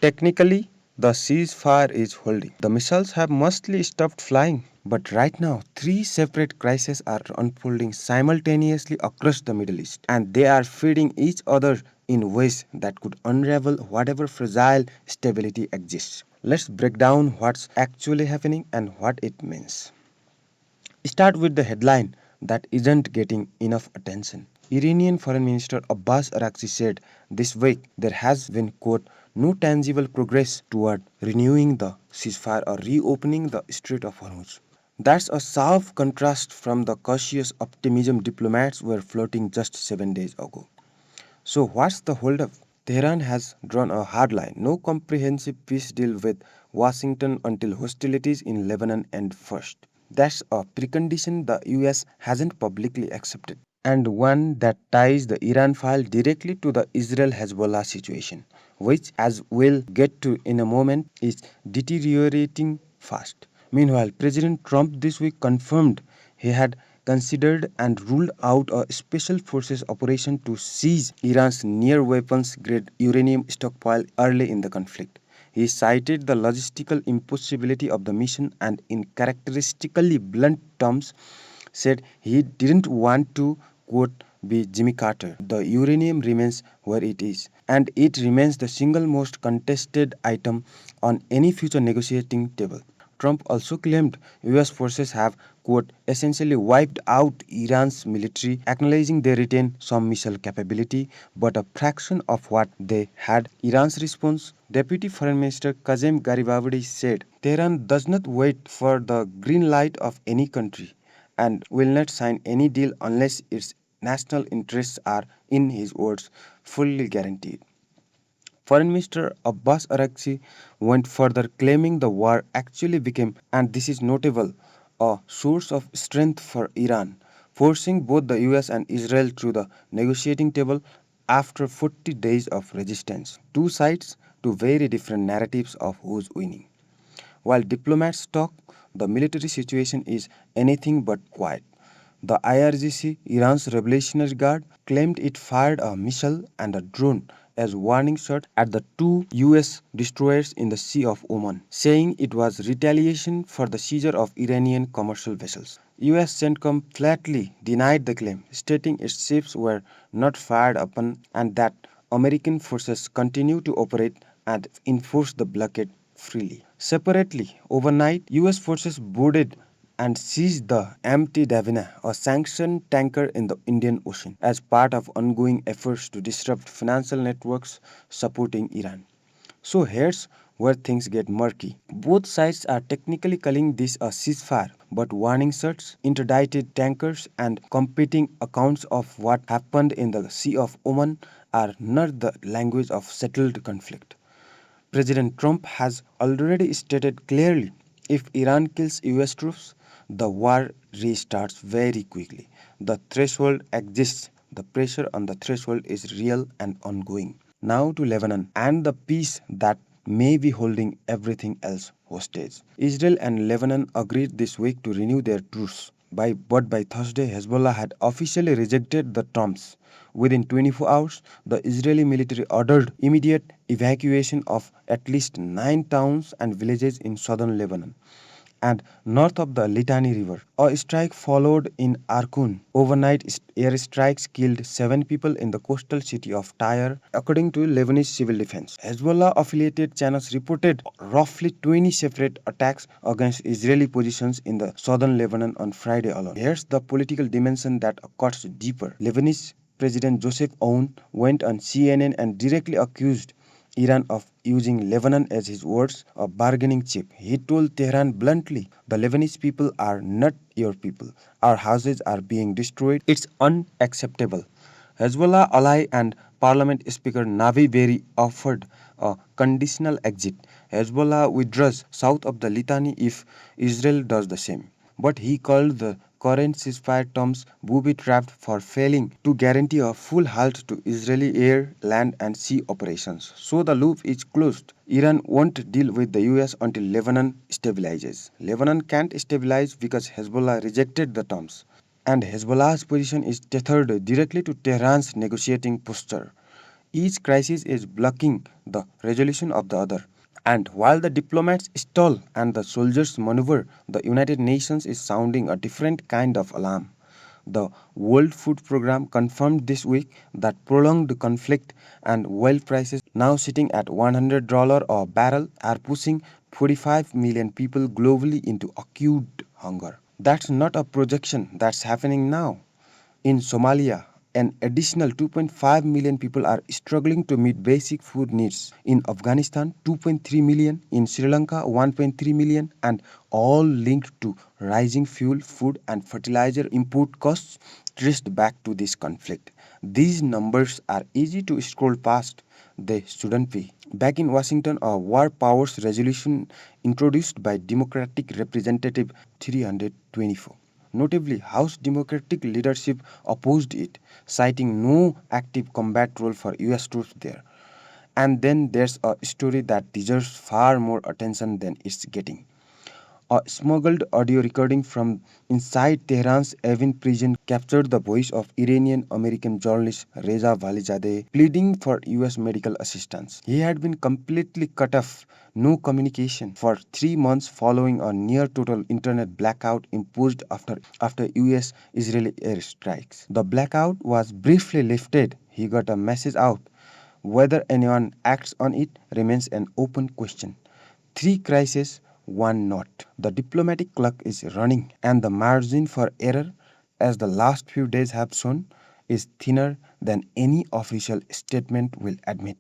Technically, the ceasefire is holding. The missiles have mostly stopped flying, but right now, three separate crises are unfolding simultaneously across the Middle East, and they are feeding each other in ways that could unravel whatever fragile stability exists. Let's break down what's actually happening and what it means. Start with the headline that isn't getting enough attention. Iranian Foreign Minister Abbas Araghchi said this week there has been, quote, no tangible progress toward renewing the ceasefire or reopening the Strait of Hormuz. That's a sharp contrast from the cautious optimism diplomats were floating just 7 days ago. So, what's the holdup? Tehran has drawn a hard line. No comprehensive peace deal with Washington until hostilities in Lebanon end first. That's a precondition the US hasn't publicly accepted, and one that ties the Iran file directly to the Israel Hezbollah situation, which, as we'll get to in a moment, is deteriorating fast. Meanwhile, President Trump this week confirmed he had considered and ruled out a special forces operation to seize Iran's near weapons grade uranium stockpile early in the conflict. He cited the logistical impossibility of the mission and, in characteristically blunt terms, said he didn't want to, quote, be Jimmy Carter. The uranium remains where it is, and it remains the single most contested item on any future negotiating table. Trump also claimed US forces have, quote, essentially wiped out Iran's military, acknowledging they retain some missile capability, but a fraction of what they had. Iran's response, Deputy Foreign Minister Kazem Garibabadi said, Tehran does not wait for the green light of any country and will not sign any deal unless its national interests are, in his words, fully guaranteed. Foreign Minister Abbas Araghchi went further, claiming the war actually became, and this is notable, a source of strength for Iran, forcing both the US and Israel to the negotiating table after 40 days of resistance. Two sides, two very different narratives of who's winning. While diplomats talk, the military situation is anything but quiet. The IRGC, Iran's Revolutionary Guard, claimed it fired a missile and a drone as warning shots at the two US destroyers in the Sea of Oman, saying it was retaliation for the seizure of Iranian commercial vessels. US CENTCOM flatly denied the claim, stating its ships were not fired upon and that American forces continue to operate and enforce the blockade freely. Separately, overnight, US forces boarded and seized the MT Davina, a sanctioned tanker in the Indian Ocean, as part of ongoing efforts to disrupt financial networks supporting Iran. So here's where things get murky. Both sides are technically calling this a ceasefire, but warning shots, interdicted tankers, and competing accounts of what happened in the Sea of Oman are not the language of settled conflict. President Trump has already stated clearly if Iran kills US troops, the war restarts very quickly. The threshold exists. The pressure on the threshold is real and ongoing. Now to Lebanon and the peace that may be holding everything else hostage. Israel and Lebanon agreed this week to renew their truce. But by Thursday, Hezbollah had officially rejected the terms. Within 24 hours, the Israeli military ordered immediate evacuation of at least 9 towns and villages in southern Lebanon and north of the Litani River. A strike followed in Arkun. Overnight airstrikes killed 7 people in the coastal city of Tyre, according to Lebanese civil defense. Hezbollah affiliated channels reported roughly 20 separate attacks against Israeli positions in the southern Lebanon on Friday alone. Here's the political dimension that cuts deeper. Lebanese President Joseph Aoun went on CNN and directly accused Iran of using Lebanon as his words, a bargaining chip. He told Tehran bluntly, the Lebanese people are not your people. Our houses are being destroyed. It's unacceptable. Hezbollah ally and Parliament Speaker Navi Berri offered a conditional exit. Hezbollah withdraws south of the Litani if Israel does the same. But he called the current ceasefire terms booby-trapped for failing to guarantee a full halt to Israeli air, land and sea operations. So the loop is closed. Iran won't deal with the US until Lebanon stabilizes. Lebanon can't stabilize because Hezbollah rejected the terms. And Hezbollah's position is tethered directly to Tehran's negotiating posture. Each crisis is blocking the resolution of the other. And while the diplomats stall and the soldiers maneuver, the United Nations is sounding a different kind of alarm. The World Food Programme confirmed this week that prolonged conflict and oil prices now sitting at $100 a barrel are pushing 45 million people globally into acute hunger. That's not a projection, that's happening now. In Somalia, an additional 2.5 million people are struggling to meet basic food needs. In Afghanistan, 2.3 million. In Sri Lanka, 1.3 million. And all linked to rising fuel, food, and fertilizer import costs traced back to this conflict. These numbers are easy to scroll past. They shouldn't be. Back in Washington, a war powers resolution introduced by Democratic Representative 324. Notably, House Democratic leadership opposed it, citing no active combat role for US troops there. And then there's a story that deserves far more attention than it's getting. A smuggled audio recording from inside Tehran's Evin prison captured the voice of Iranian American journalist Reza Valizadeh pleading for US medical assistance. He had been completely cut off, no communication, for 3 months following a near total internet blackout imposed after US Israeli airstrikes. The blackout was briefly lifted. He got a message out. Whether anyone acts on it remains an open question. Three crises, one not. The diplomatic clock is running, and the margin for error, as the last few days have shown, is thinner than any official statement will admit.